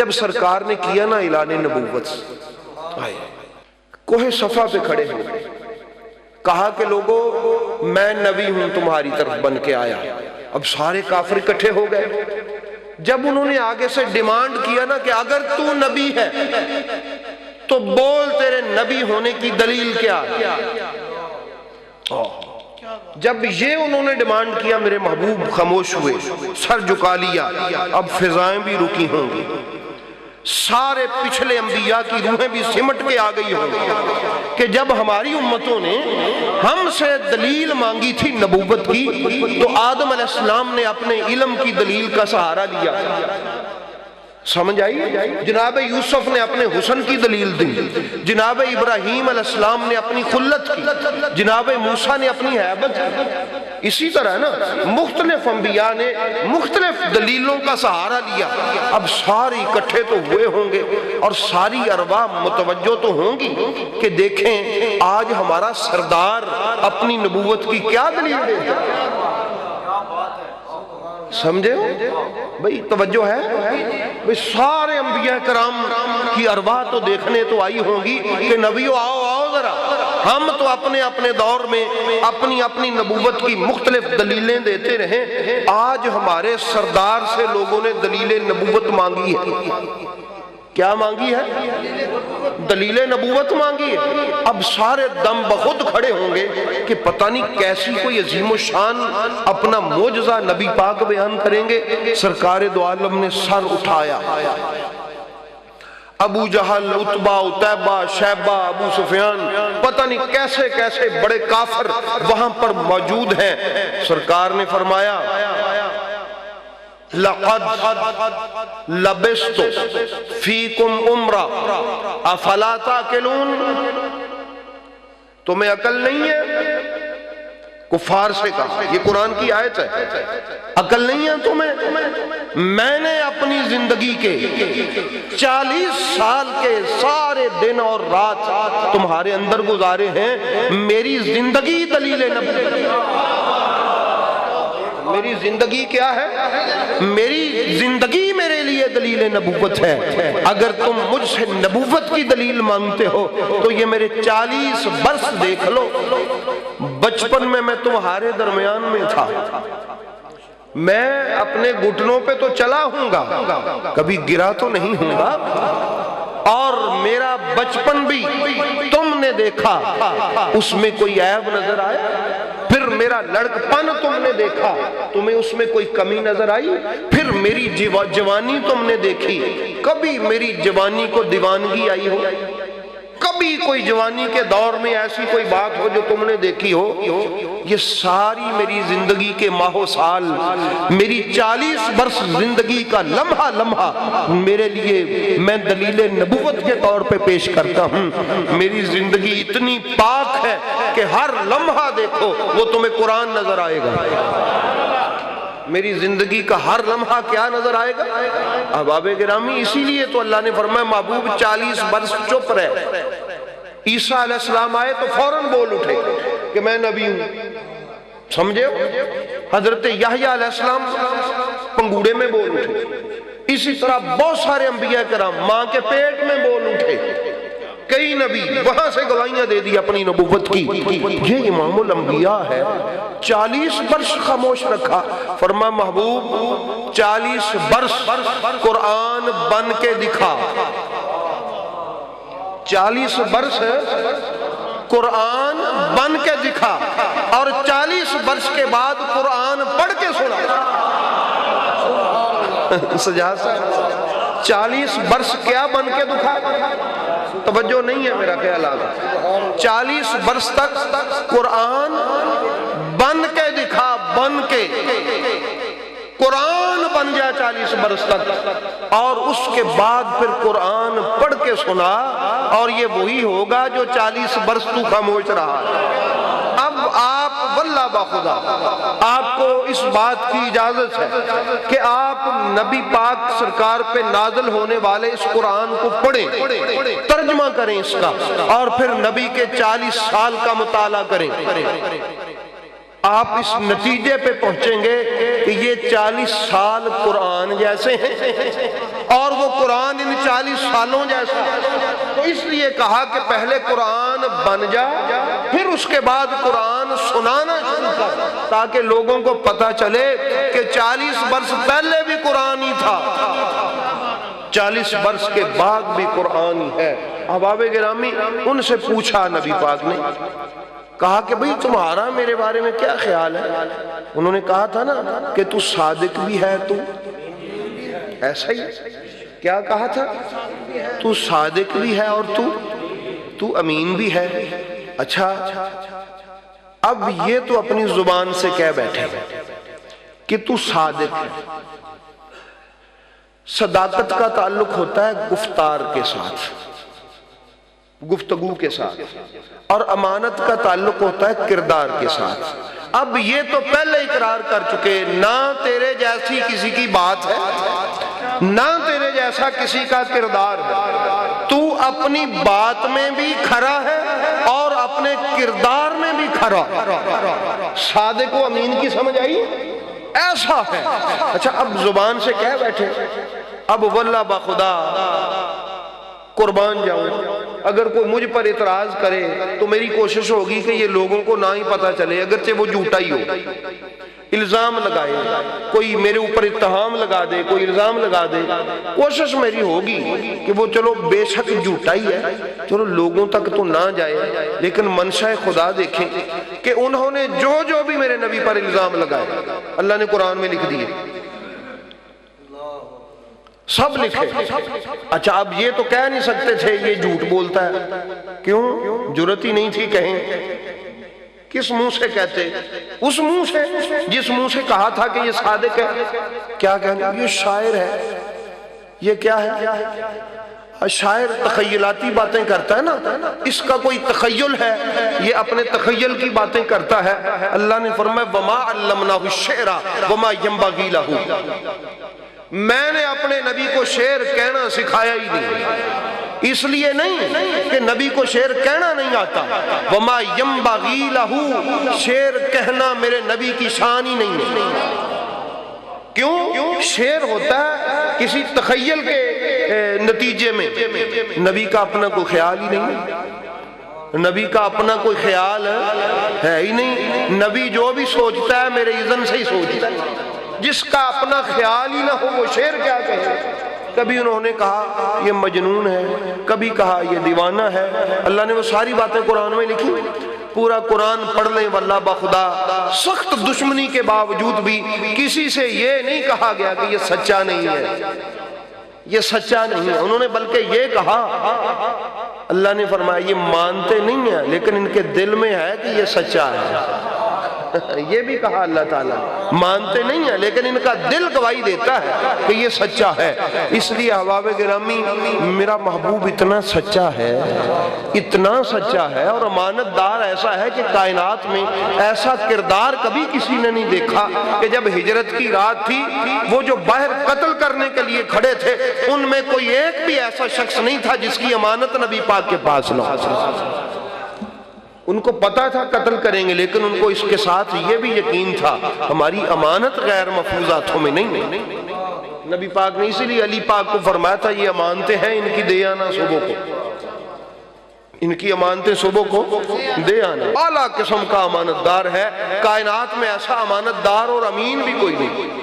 جب سرکار نے کیا نا اعلان نبوت، کوہ صفا پہ کھڑے ہو کہا کہ لوگوں میں نبی ہوں تمہاری طرف بن کے آیا، اب سارے کافر اکٹھے ہو گئے۔ جب انہوں نے آگے سے ڈیمانڈ کیا نا کہ اگر تو نبی ہے تو بول تیرے نبی ہونے کی دلیل کیا؟ جب یہ انہوں نے ڈیمانڈ کیا میرے محبوب خاموش ہوئے، سر جھکا لیا، اب فضائیں بھی رکی ہوں گی، سارے پچھلے انبیاء کی روحیں بھی سمٹ کے آ گئی ہوں گی کہ جب ہماری امتوں نے ہم سے دلیل مانگی تھی نبوت کی تو آدم علیہ السلام نے اپنے علم کی دلیل کا سہارا لیا، سمجھ آئی؟ جناب یوسف نے اپنے حسن کی دلیل دی، جناب ابراہیم علیہ السلام نے اپنی خلت کی، جناب موسیٰ نے اپنی ہیبت کی۔ اسی طرح نا مختلف انبیاء نے مختلف دلیلوں کا سہارا لیا، اب سارے اکٹھے تو ہوئے ہوں گے اور ساری ارواح متوجہ تو ہوں گی کہ دیکھیں آج ہمارا سردار اپنی نبوت کی کیا دلیل دے، سمجھے ہو بھئی؟ توجہ ہے بھئی؟ سارے انبیاء کرام کی ارواح تو دیکھنے تو آئی ہوں گی کہ نبیو آؤ آؤ ذرا، ہم تو اپنے اپنے دور میں اپنی اپنی نبوت کی مختلف دلیلیں دیتے رہیں، آج ہمارے سردار سے لوگوں نے دلیل نبوت مانگی ہے۔ کیا مانگی ہے؟ دلیل نبوت مانگی ہے۔ اب سارے دم بخود کھڑے ہوں گے کہ پتہ نہیں کیسی کوئی عظیم و شان اپنا معجزہ نبی پاک بیان کریں گے۔ سرکار دو عالم نے سر اٹھایا، ابو جہل، عتبہ، عتیبہ، شیبہ، ابو سفیان، پتہ نہیں کیسے کیسے بڑے کافر وہاں پر موجود ہیں۔ سرکار نے فرمایا لَقَدْ لَبِسْتُ فِيكُمْ عُمْرًا أَفَلَا تَعْقِلُونَ، تمہیں عقل نہیں ہے؟ کفار سے کہا، یہ قرآن کی آیت ہے، عقل نہیں ہے تمہیں؟ میں نے اپنی زندگی کے 40 سال کے سارے دن اور رات تمہارے اندر گزارے ہیں، میری زندگی دلیل نبوت، میری زندگی کیا ہے؟ میری زندگی میرے لیے دلیل نبوت ہے۔ اگر تم مجھ سے نبوت کی دلیل مانگتے ہو تو یہ میرے 40 برس دیکھ لو، بچپن میں تمہارے درمیان میں تھا، میں اپنے گھٹنوں پہ تو چلا ہوں گا، کبھی گرا تو نہیں ہوں گا، اور میرا بچپن بھی تم نے دیکھا، اس میں کوئی عیب نظر آیا؟ پھر میرا لڑکپن تم نے دیکھا، تمہیں اس میں کوئی کمی نظر آئی؟ پھر میری جوانی تم نے دیکھی، کبھی میری جوانی کو دیوانگی آئی ہو؟ کبھی کوئی جوانی کے دور میں ایسی کوئی بات ہو جو تم نے دیکھی ہو؟ یہ ساری میری زندگی کے ماہ و سال، میری 40 برس زندگی کا لمحہ لمحہ میرے لیے میں دلیل نبوت کے طور پہ پیش کرتا ہوں۔ میری زندگی اتنی پاک ہے کہ ہر لمحہ دیکھو وہ تمہیں قرآن نظر آئے گا، میری زندگی کا ہر لمحہ کیا نظر آئے گا؟ احباب گرامی، اسی لیے تو اللہ نے فرمایا محبوب 40 برس چپ رہے۔ عیسیٰ علیہ السلام آئے تو فوراً بول اٹھے کہ میں نبی ہوں، سمجھے ہو؟ حضرت یحییٰ علیہ السلام پنگوڑے میں بول اٹھے، اسی طرح بہت سارے انبیاء کرام ماں کے پیٹ میں بول اٹھے، کئی نبی وہاں سے گواہیاں دے دی اپنی نبوت کی۔ یہ امام الانبیاء ہے، 40 برس خاموش رکھا، فرما محبوب 40 برس قرآن بن کے دکھا، 40 برس قرآن بن کے دکھا، اور 40 برس کے بعد قرآن پڑھ کے سنا۔ سجاد صاحب 40 برس کیا بن کے دکھا؟ توجہ نہیں ہے میرا خیال آگا۔ 40 برس تک قرآن بن کے دکھا، بن کے قرآن بن گیا 40 برس تک، اور اس کے بعد پھر قرآن پڑھ کے سنا، اور یہ وہی ہوگا جو 40 برس تو خاموش رہا۔ اب آپ واللہ باخدا آپ کو اس بات کی اجازت ہے کہ آپ نبی پاک سرکار پہ نازل ہونے والے اس قرآن کو پڑھیں، ترجمہ کریں اس کا، اور پھر نبی کے 40 سال کا مطالعہ کریں۔ آپ اس نتیجے پہ پہنچیں گے کہ یہ 40 سال قرآن جیسے ہیں اور وہ قرآن ان 40 سالوں جیسا. تو اس لیے کہا کہ پہلے قرآن بن جا، پھر اس کے بعد قرآن سنانا شروع کر، تاکہ لوگوں کو پتہ چلے کہ 40 برس پہلے بھی قرآن ہی تھا، 40 برس کے بعد بھی قرآن ہی ہے. احباب گرامی، ان سے پوچھا نبی پاک نے، کہا کہ بھئی تمہارا میرے بارے میں کیا خیال ہے؟ انہوں نے کہا تھا نا کہ تو صادق بھی ہے، تو ایسا ہی کیا کہا تھا؟ تو صادق بھی ہے اور تو امین بھی ہے. اچھا، اب یہ تو اپنی زبان سے کہہ بیٹھے کہ تو صادق ہے. صداقت کا تعلق ہوتا ہے گفتار کے ساتھ، گفتگو کے ساتھ، اور امانت کا تعلق ہوتا ہے کردار کے ساتھ. اب یہ تو پہلے اقرار کر چکے، نہ تیرے جیسی کسی کی بات ہے، نہ تیرے جیسا کسی کا کردار ہے. تو اپنی بات میں بھی کھرا ہے اور اپنے کردار میں بھی کھرا. صادق و امین کی سمجھ آئی؟ ایسا ہے. اچھا، اب زبان سے کہہ بیٹھے، اب واللہ بخدا قربان جاؤں، اگر کوئی مجھ پر اعتراض کرے تو میری کوشش ہوگی کہ یہ لوگوں کو نہ ہی پتہ چلے، اگرچہ وہ جھوٹا ہی ہو. الزام لگائے، کوئی میرے اوپر اتہام لگا دے، کوئی الزام لگا دے، کوشش میری ہوگی کہ وہ چلو بے شک جھوٹا ہی ہے، چلو لوگوں تک تو نہ جائے، لیکن منشاء خدا دیکھیں کہ انہوں نے جو بھی میرے نبی پر الزام لگائے اللہ نے قرآن میں لکھ دیے، سب لکھے. اچھا، اب یہ تو کہہ نہیں سکتے تھے یہ جھوٹ بولتا ہے، کیوں؟ جرأت ہی نہیں تھی کہیں. کس منہ سے کہتے؟ اس منہ سے جس منہ سے کہا تھا کہ یہ صادق ہے. کیا کہنے؟ یہ شاعر ہے. یہ کیا ہے؟ شاعر تخیلاتی باتیں کرتا ہے نا، اس کا کوئی تخیل ہے، یہ اپنے تخیل کی باتیں کرتا ہے. اللہ نے فرمایا وما علمناہ الشعر وما ينبغي له، میں نے اپنے نبی کو شعر کہنا سکھایا ہی نہیں، اس لیے نہیں کہ نبی کو شعر کہنا نہیں آتا. وما ينبغي له، شعر کہنا میرے نبی کی شان ہی نہیں ہے. کیوں؟ شعر ہوتا ہے کسی تخیل کے نتیجے میں، نبی کا اپنا کوئی خیال ہی نہیں، نبی کا اپنا کوئی خیال ہے ہی نہیں. نبی جو بھی سوچتا ہے میرے اذن سے ہی سوچتا ہے. جس کا اپنا خیال ہی نہ ہو وہ شعر کیا کہے؟ کبھی انہوں نے کہا یہ مجنون ہے، کبھی کہا یہ دیوانہ ہے. اللہ نے وہ ساری باتیں قرآن میں لکھی. پورا قرآن پڑھ لیں واللہ بخدا، سخت دشمنی کے باوجود بھی کسی سے یہ نہیں کہا گیا کہ یہ سچا نہیں ہے، یہ سچا نہیں ہے. انہوں نے بلکہ یہ کہا، اللہ نے فرمایا یہ مانتے نہیں ہیں لیکن ان کے دل میں ہے کہ یہ سچا ہے. یہ بھی کہا اللہ تعالیٰ، مانتے نہیں ہیں لیکن ان کا دل گواہی دیتا ہے کہ یہ سچا ہے. اس لیے احباب گرامی، میرا محبوب اتنا سچا ہے، اتنا سچا ہے اور امانت دار ایسا ہے کہ کائنات میں ایسا کردار کبھی کسی نے نہیں دیکھا کہ جب ہجرت کی رات تھی، وہ جو باہر قتل کرنے کے لیے کھڑے تھے ان میں کوئی ایک بھی ایسا شخص نہیں تھا جس کی امانت نبی پاک کے پاس نہ ہو. ان کو پتا تھا قتل کریں گے، لیکن ان کو اس کے ساتھ یہ بھی یقین تھا ہماری امانت غیر محفوظ ہاتھوں میں نہیں. نبی پاک نے اسی لیے علی پاک کو فرمایا تھا یہ امانتیں ہیں، ان کی دے آنا صبح کو، ان کی امانتیں صبح کو دے آنا. اعلیٰ قسم کا امانت دار ہے، کائنات میں ایسا امانت دار اور امین بھی کوئی نہیں.